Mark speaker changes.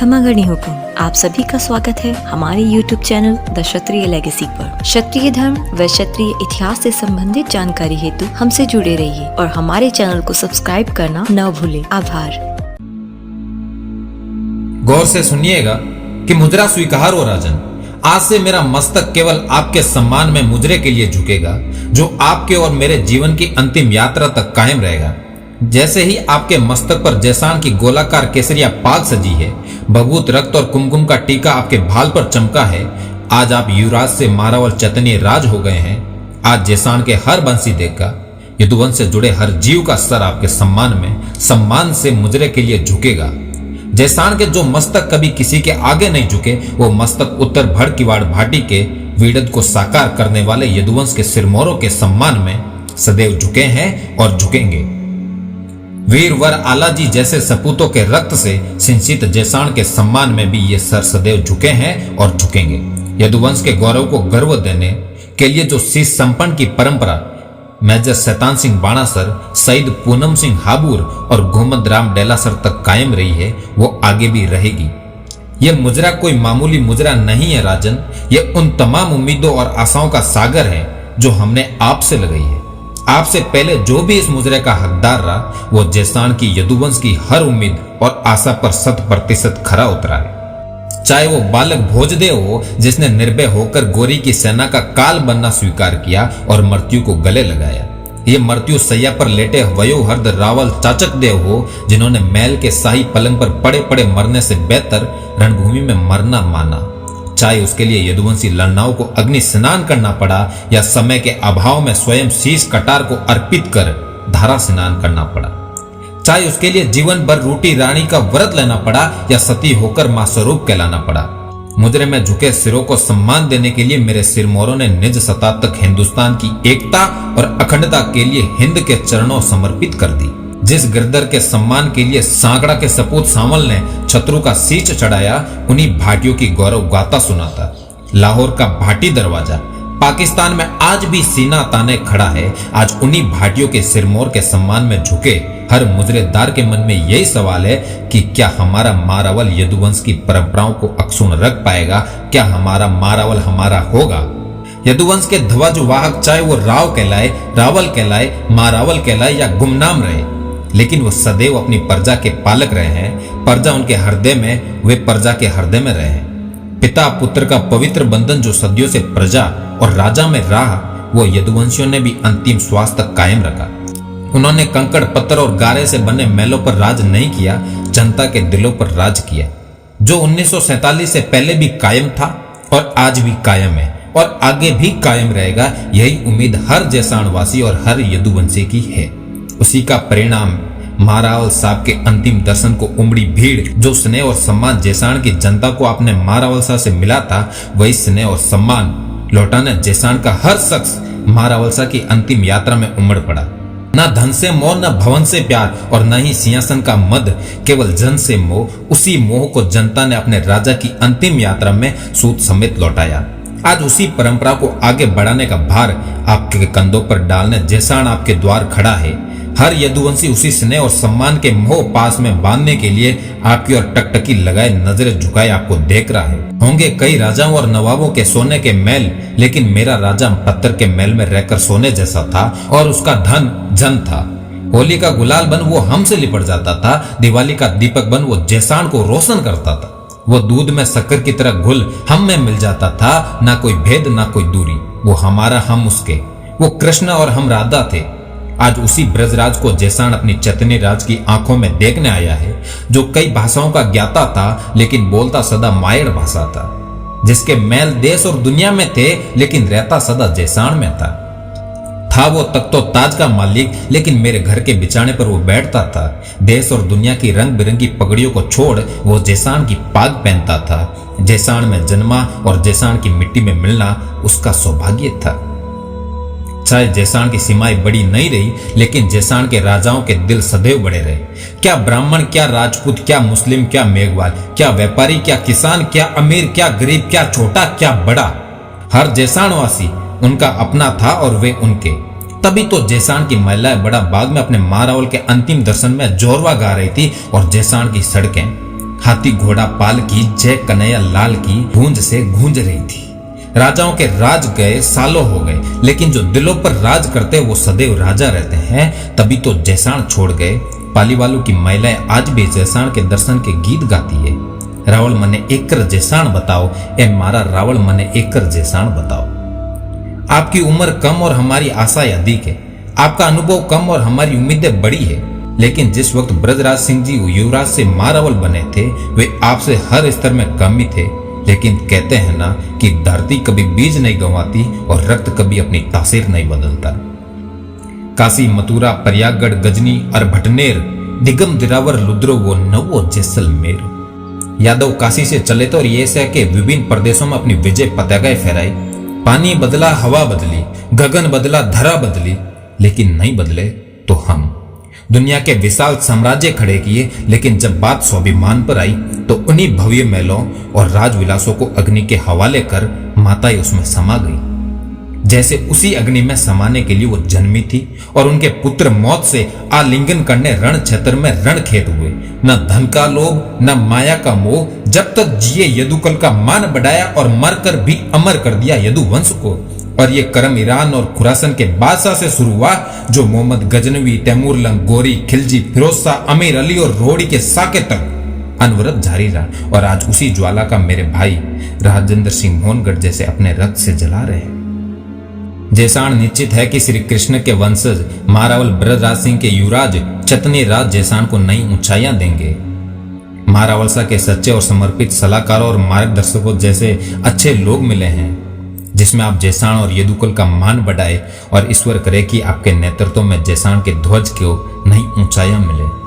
Speaker 1: खमा गणी हुकुम। आप सभी का स्वागत है हमारे YouTube channel the Kshatriya legacy पर। क्षत्रिय धर्म व क्षत्रिय इतिहास से संबंधित जानकारी हेतु हमसे जुड़े रहिए और हमारे चैनल को सब्सक्राइब करना न भूलें। आभार।
Speaker 2: गौर से सुनिएगा कि मुजरा स्वीकार हो राजन। आज से मेरा मस्तक केवल आपके सम्मान में मुजरे के लिए झुकेगा, जो आपके और मेरे जीवन की अंतिम यात्रा तक कायम रहेगा। जैसे ही आपके मस्तक पर जैसान की गोलाकार केसरिया पाग सजी है, भभूत रक्त और कुमकुम का टीका आपके भाल पर चमका है, आज आप युवराज से मारावल चैतन्य राज हो गए हैं। आज जैसान के हर बंसी देगा, यदुवंश से जुड़े हर जीव का सर आपके सम्मान से मुजरे के लिए झुकेगा। जैसान के जो मस्तक कभी किसी के आगे नहीं झुके, वो मस्तक उत्तर भड़ किवाड़ भाटी के वीड़द को साकार करने वाले यदुवंश के सिरमौरों के सम्मान में सदैव झुके हैं और झुकेंगे। वीर वर आलाजी जैसे सपूतों के रक्त से सिंचित जैसान के सम्मान में भी ये सर सदैव झुके हैं और झुकेंगे। यदुवंश के गौरव को गर्व देने के लिए जो शीश संपन्न की परंपरा मेजर शैतान सिंह बाणासर, शहीद पूनम सिंह हाबूर और घुमद राम डेलासर तक कायम रही है, वो आगे भी रहेगी। यह मुजरा कोई मामूली मुजरा नहीं है राजन, ये उन तमाम उम्मीदों और आशाओं का सागर है जो हमने आपसे लगाई है। आपसे पहले जो भी इस मुजरे का हकदार रहा, वो जैसान की यदुवंश की हर उम्मीद और आशा पर 100% खरा उतरा है। चाहे वो बालक भोजदेव हो, जिसने निर्भय होकर गोरी की सेना का काल बनना स्वीकार किया और मृत्यु को गले लगाया। ये मृत्यु सैया पर लेटे वयोहर्द रावल चाचक देव हो, जिन्होंने महल के शाही पलंग पर पड़े पड़े मरने से बेहतर रणभूमि में मरना माना। चाहे उसके लिए यदुवंशी लड़नाओं को अग्नि स्नान करना पड़ा या समय के अभाव में स्वयं शीश कटार को अर्पित कर धारा स्नान करना पड़ा। चाहे उसके लिए जीवन भर रोटी रानी का व्रत लेना पड़ा या सती होकर मां स्वरूप कहलाना पड़ा। मुजरे में झुके सिरों को सम्मान देने के लिए मेरे सिरमौरों ने निज सत्ता तक हिंदुस्तान की एकता और अखंडता के लिए हिंद के चरणों समर्पित कर दी। जिस गिरधर के सम्मान के लिए सांकड़ा के सपूत सावल ने शत्रु का शीश चढ़ाया, उन्हीं भाटियों की गौरव गाथा सुनाता। लाहौर का भाटी दरवाजा पाकिस्तान में आज भी सीना ताने खड़ा है। आज उन्हीं भाटियों के सिरमौर के सम्मान में झुके हर मुजरेदार के मन में यही सवाल है कि क्या हमारा मारावल यदुवंश की परंपराओं को अक्षुण्ण रख पाएगा? क्या हमारा मारावल हमारा होगा? यदुवंश के ध्वज वाहक चाहे वो राव कहलाए, रावल कहलाए, मारावल कहलाए या गुमनाम रहे, लेकिन वो सदैव अपनी प्रजा के पालक रहे हैं। प्रजा उनके हृदय में, वे प्रजा के हृदय में रहे हैं। पिता पुत्र का पवित्र बंधन जो सदियों से प्रजा और राजा में रहा, वो यदुवंशियों ने भी अंतिम श्वास तक कायम रखा। उन्होंने कंकड़ पत्थर और गारे से बने महलों पर राज नहीं किया, जनता के दिलों पर राज किया, जो 1947 से पहले भी कायम था और आज भी कायम है और आगे भी कायम रहेगा। यही उम्मीद हर जैसाणवासी और हर यदुवंशी की है। उसी का परिणाम मारावल साहब के अंतिम दर्शन को उमड़ी भीड़, जो स्नेह और सम्मान जैसान की जनता को आपने मारावल साहब से मिला था, वही स्नेह और सम्मान लौटाने जैसान का हर शख्स मारावल साहब की अंतिम यात्रा में उमड़ पड़ा। न धन से मोह, न भवन से प्यार और न ही सिंहासन का मद, केवल जन से मोह। उसी मोह को जनता ने अपने राजा की अंतिम यात्रा में सूत समेत लौटाया। आज उसी परंपरा को आगे बढ़ाने का भार आपके कंधों पर डालने जैसान आपके द्वार खड़ा है। हर यदुवंशी उसी स्नेह और सम्मान के मोह पास में बांधने के लिए आपकी ओर टकटकी लगाए नजरें झुकाए आपको देख रहा है। होंगे कई राजाओं और नवाबों के सोने के महल, लेकिन मेरा राजा पत्थर के महल में रहकर सोने जैसा था और उसका धन जन था। होली का गुलाल बन वो हमसे लिपट जाता था, दिवाली का दीपक बन वो जैसान को रोशन करता था। वो दूध में शक्कर की तरह घुल हम में मिल जाता था, ना कोई भेद ना कोई दूरी। वो हमारा हम उसके, वो कृष्ण और हम राधा थे। आज उसी ब्रजराज को जैसान अपनी चैतन्य राज की आंखों में देखने आया है, जो कई भाषाओं का ज्ञाता था लेकिन बोलता सदा मायड़ भाषा था, जिसके मैल देश और दुनिया में थे लेकिन रहता सदा जैसान में था वो तख्तो ताज का मालिक, लेकिन मेरे घर के बिछाने पर वो बैठता था। देश और दुनिया की रंग बिरंगी पगड़ियों को छोड़ वो जैसान की पाग पहनता था। जैसान में जन्मा और जैसान की मिट्टी में मिलना उसका सौभाग्य था। चाहे जैसान की सीमाएं बड़ी नहीं रही, लेकिन जैसान के राजाओं के दिल सदैव बड़े रहे। क्या ब्राह्मण, क्या राजपूत, क्या मुस्लिम, क्या मेघवाल, क्या व्यापारी, क्या किसान, क्या अमीर, क्या गरीब, क्या छोटा, क्या बड़ा, हर जैसाणवासी उनका अपना था और वे उनके। तभी तो जैसान की महिलाएं बड़ा बाग में अपने मारावल के अंतिम दर्शन में जोरवा गा रही थी और जैसान की सड़कें हाथी घोड़ा पाल की जय कन्हैया लाल की गूंज से गूंज रही थी। राजाओं के राज गए सालों हो गए, लेकिन जो दिलों पर राज करते वो सदैव राजा रहते हैं। तभी तो जैसाण छोड़ गए। पालीवालों की महिलाएं आज भी जैसाण के दर्शन के गीत गाती है। रावण मने एकर जैसाण बताओ, ए मारा रावण मने एकर जैसाण बताओ। आपकी उम्र कम और हमारी आशाएं अधिक है। आपका अनुभव कम और हमारी उम्मीदें बड़ी है। लेकिन जिस वक्त ब्रजराज सिंह जी युवराज से महारावल बने थे, वे आपसे हर स्तर में कम ही थे। लेकिन कहते हैं ना कि धरती कभी बीज नहीं गंवाती और रक्त कभी अपनी तासीर नहीं बदलता। काशी, मथुरा, प्रयागगढ़, गजनी और भटनेर, दिगम, दिरावर, लुद्रो वो नवो जैसलमेर। यादव काशी से चले तो एशिया के विभिन्न प्रदेशों में अपनी विजय पताकाएं फहराई। पानी बदला, हवा बदली, गगन बदला, धरा बदली, लेकिन नहीं बदले तो हम। दुनिया के विशाल साम्राज्य खड़े किए, लेकिन जब बात स्वाभिमान पर आई तो उन्हीं भव्य महलों और राजविलासों को अग्नि के हवाले कर माताएं उसमें समा गई। जैसे उसी अग्नि में समाने के लिए वो जन्मी थी और उनके पुत्र मौत से आलिंगन करने रण क्षेत्र में रण खेत हुए। न धन का लोभ, न माया का मोह, जब तक जिए यदुकुल का मान बढ़ाया और मरकर भी अमर कर दिया यदुवंश को। और ये कर्म ईरान और खुरासन के बादशाह से शुरू हुआ, जो मोहम्मद गजनवी, तैमूर लंग, गोरी, खिलजी, फिरोज शाह, अमीर अली और रोहड़ी के साके तक अनवरत जारी रहा। और आज उसी ज्वाला का मेरे भाई राजेंद्र सिंह मोहनगढ़ जैसे अपने रक्त से जला रहे हैं। जैसाण निश्चित है कि श्री कृष्ण के वंशज महारावल ब्रजराज सिंह के युवराज चतनी राज जैसाण को नई ऊंचाइयां देंगे। महारावलसा के सच्चे और समर्पित सलाहकारों और मार्गदर्शकों जैसे अच्छे लोग मिले हैं, जिसमें आप जैसाण और यदुकुल का मान बढ़ाए और ईश्वर करे कि आपके नेतृत्व में जैसाण के ध्वज को नई ऊंचाइयां मिले।